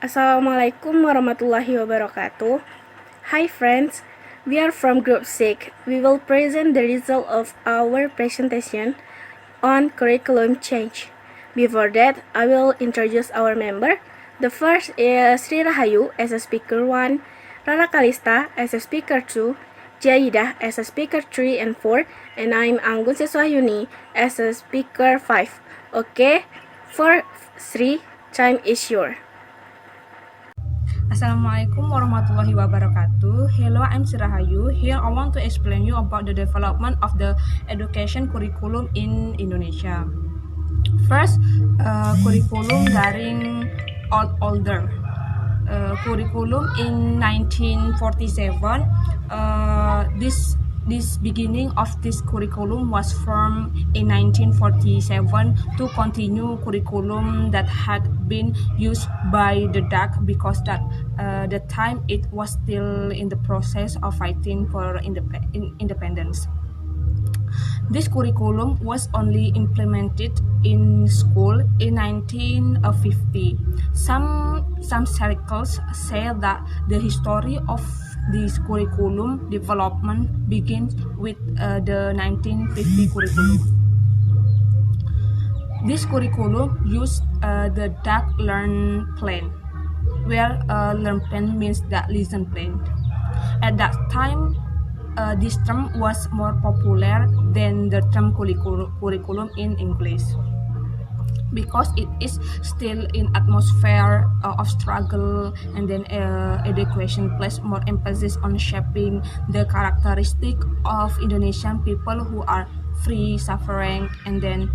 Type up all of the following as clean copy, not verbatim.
Assalamualaikum warahmatullahi wabarakatuh. Hi friends, we are from Group 6. We will present the result of our presentation on curriculum change. Before that, I will introduce our member. The first is Rahayu as a speaker 1, Rara Calista as a speaker 2, Jayidah as a speaker 3 and 4, and I'm Anggun Siswahyuni as a speaker 5. Okay, for 3, time is yours. Assalamualaikum warahmatullahi wabarakatuh. Hello, I'm Rahayu. Here I want to explain you about the development of the education curriculum in Indonesia. First, curriculum daring older. Curriculum in 1947. This beginning of this curriculum was formed in 1947 to continue curriculum that had been used by the Dutch because that the time it was still in the process of fighting for independence. This curriculum was only implemented in school in 1950. Some circles say that the history of this curriculum development begins with the 1950 curriculum. This curriculum used the Dutch learn plan, where learn plan means that listen plan. At that time, this term was more popular than the term curriculum in English, because it is still in atmosphere of struggle, and then education placed more emphasis on shaping the characteristic of Indonesian people who are free, suffering, and then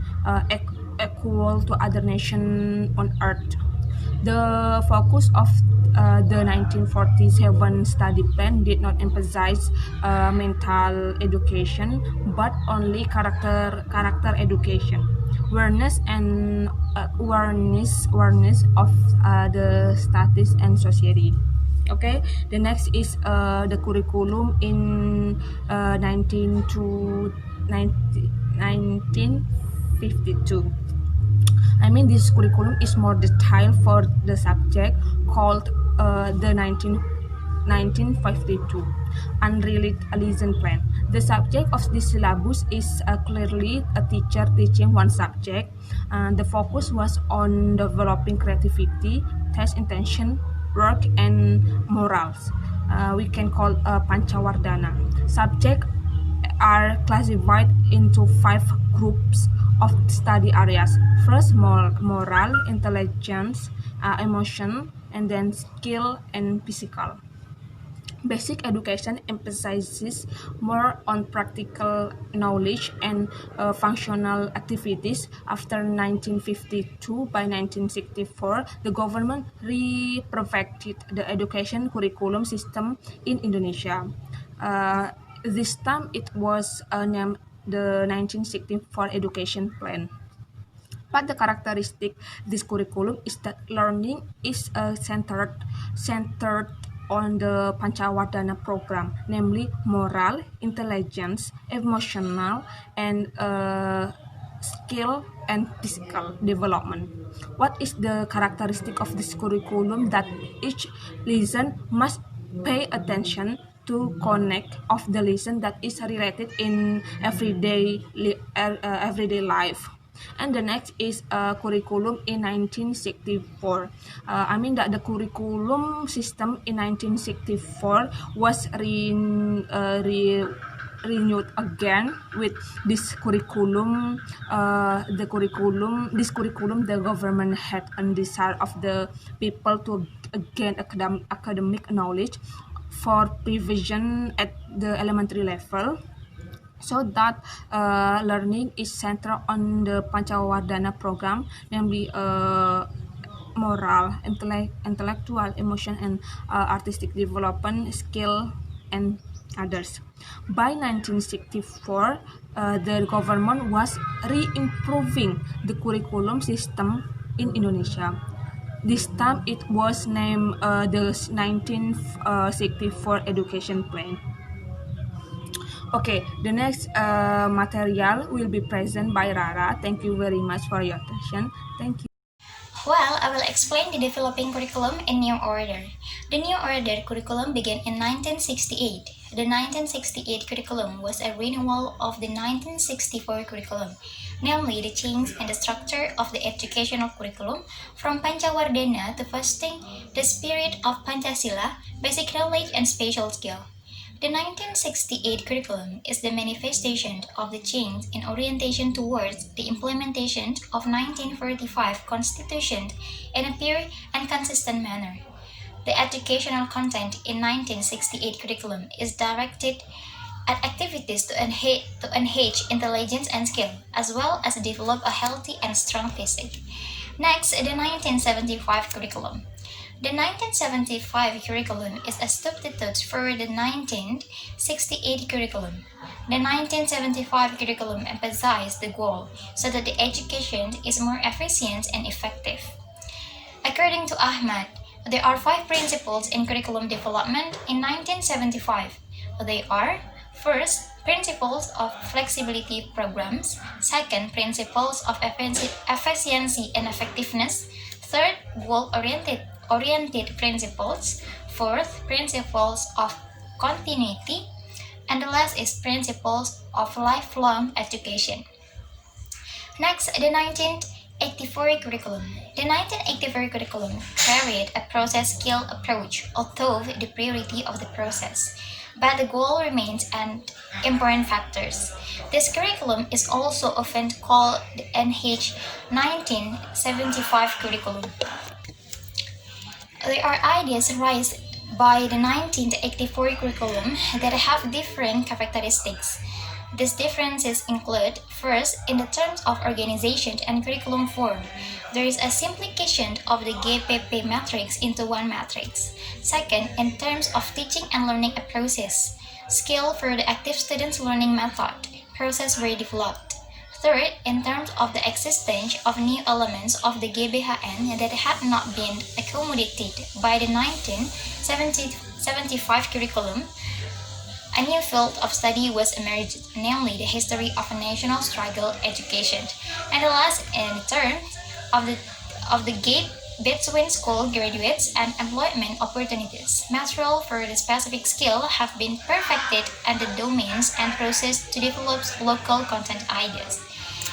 equal to other nations on earth. The focus of the 1947 study plan did not emphasize mental education, but only character education, awareness of the status and society. Okay, the next is the curriculum in 1952. I mean, this curriculum is more detailed for the subject called the 1952 unrelated lesson plan. The subject of this syllabus is clearly a teacher teaching one subject. The focus was on developing creativity, taste, intention, work, and morals. We can call Pancawardana. Subjects are classified into 5 groups of study areas. First, moral, intelligence, emotion, and then skill and physical. Basic education emphasizes more on practical knowledge and functional activities. After 1952, by 1964, the government re-perfected the education curriculum system in Indonesia. This time it was named the 1964 education plan. But the characteristic this curriculum is that learning is centered on the Pancawardana program, namely moral, intelligence, emotional, and skill and physical development. What is the characteristic of this curriculum? That each lesson must pay attention to connect of the lesson that is related in everyday life. And the next is curriculum in 1964. I mean that the curriculum system in 1964 was renewed again with this curriculum. This curriculum, the government had a desire of the people to gain academic knowledge for provision at the elementary level, so that learning is centered on the Pancawardana program, namely moral, intellectual, emotion, and artistic development, skill, and others. By 1964, the government was re-improving the curriculum system in Indonesia. This time it was named the 1964 education plan. Okay, the next material will be present by Rara. Thank you very much for your attention. Thank you. Well, I will explain the developing curriculum in new order. The new order curriculum began in 1968. The 1968 curriculum was a renewal of the 1964 curriculum, namely the change in the structure of the educational curriculum from Pancawardhana to fostering the spirit of Pancasila, basic knowledge and spatial skill. The 1968 curriculum is the manifestation of the change in orientation towards the implementation of 1945 Constitution in a pure and consistent manner. The educational content in 1968 curriculum is directed at activities to enhance intelligence and skill, as well as develop a healthy and strong physique. Next, the 1975 curriculum. The 1975 curriculum is a substitute for the 1968 curriculum. The 1975 curriculum emphasized the goal so that the education is more efficient and effective. According to Ahmad, there are five principles in curriculum development in 1975. They are: first, principles of flexibility programs; second, principles of efficiency and effectiveness; third, goal-oriented principles; fourth, principles of continuity; and the last is principles of lifelong education. Next, the 1984 curriculum. The 1984 curriculum carried a process skill approach, although the priority of the process, but the goal remains an important factors. This curriculum is also often called the NH 1975 curriculum. There are ideas raised by the 1984 curriculum that have different characteristics. These differences include: first, in the terms of organization and curriculum form, there is a simplification of the GPP matrix into one matrix. Second, in terms of teaching and learning a process, skill for the active students learning method, process were developed. Third, in terms of the existence of new elements of the GBHN that had not been accommodated by the 1975 curriculum, a new field of study was emerged, namely the history of a national struggle education. And the last, in terms of the gap between school graduates and employment opportunities, material for the specific skill have been perfected and the domains and process to develop local content ideas.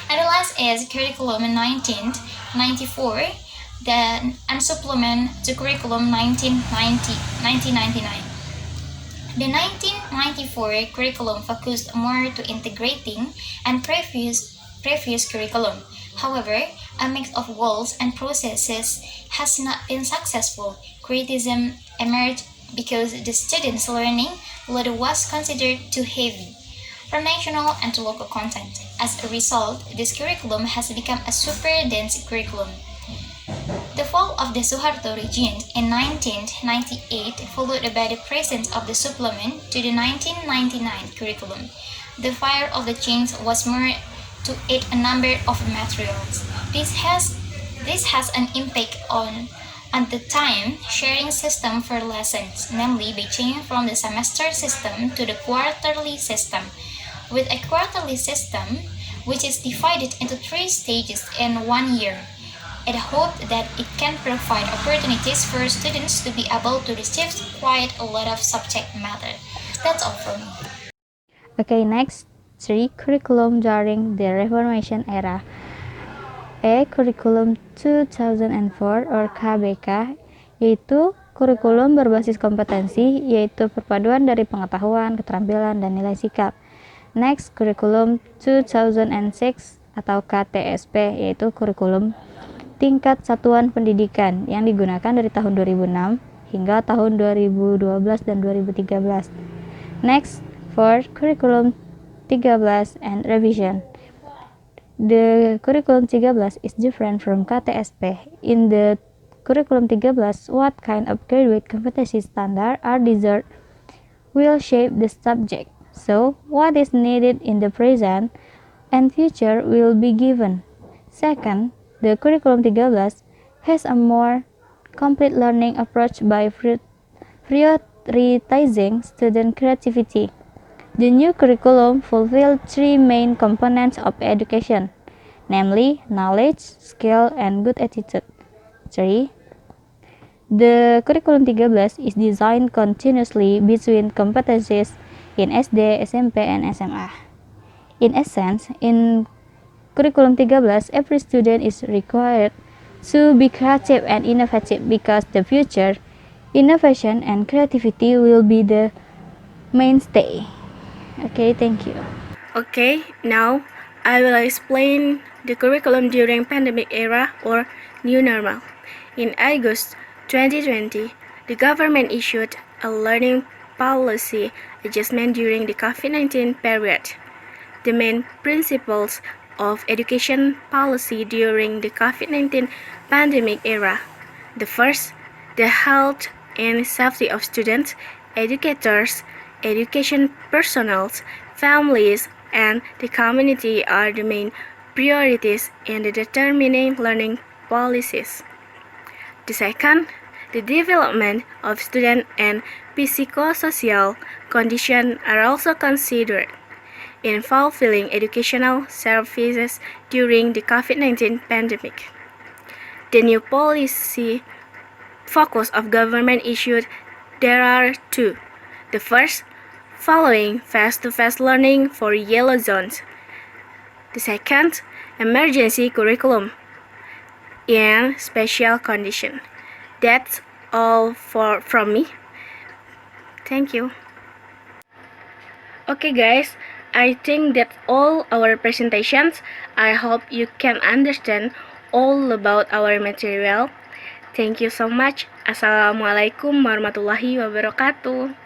And the last is curriculum 1994, then and supplement to curriculum 1999. The 1994 curriculum focused more to integrating and previous curriculum. However, a mix of goals and processes has not been successful. Criticism emerged because the students' learning load was considered too heavy from national and to local content. As a result, this curriculum has become a super dense curriculum. The fall of the Suharto regime in 1998, followed by the presence of the supplement to the 1999 curriculum. The fire of the change was more to aid a number of materials. This has an impact on the time sharing system for lessons, namely by changing from the semester system to the quarterly system. With a quarterly system, which is divided into 3 stages in 1 year, it hoped that it can provide opportunities for students to be able to receive quite a lot of subject matter. That's all from me. Okay, next, 3. Curriculum during the Reformation era. A. Curriculum 2004 or KBK, yaitu kurikulum berbasis kompetensi, yaitu perpaduan dari pengetahuan, keterampilan, dan nilai sikap. Next, Curriculum 2006 atau KTSP, yaitu kurikulum tingkat satuan pendidikan yang digunakan dari tahun 2006 hingga tahun 2012 dan 2013. Next, for Curriculum 13 and revision. The Curriculum 13 is different from KTSP. In the Curriculum 13, what kind of graduate competency standard are desired will shape the subject. So, what is needed in the present and future will be given. Second, the Curriculum 13 has a more complete learning approach by prioritizing student creativity, The new curriculum fulfilled three main components of education, namely knowledge, skill, and good attitude. 3. The curriculum 13 is designed continuously between competencies in SD, SMP, and SMA. In essence, in curriculum 13, every student is required to be creative and innovative because the future, innovation, and creativity will be the mainstay. Okay, thank you. Okay, now I will explain the curriculum during pandemic era or new normal. In August 2020, the government issued a learning policy adjustment during the COVID-19 period. The main principles of education policy during the COVID-19 pandemic era. The first, the health and safety of students, educators, education personnel, families, and the community are the main priorities in determining learning policies. The second, the development of student and psychosocial conditions are also considered in fulfilling educational services during the COVID-19 pandemic. The new policy focus of government issued there are two. The first, following face-to-face learning for yellow zones. The second, emergency curriculum in special condition. That's all from me. Thank you. Okay guys, I think that's all our presentations. I hope you can understand all about our material. Thank you so much. Assalamualaikum warahmatullahi wabarakatuh.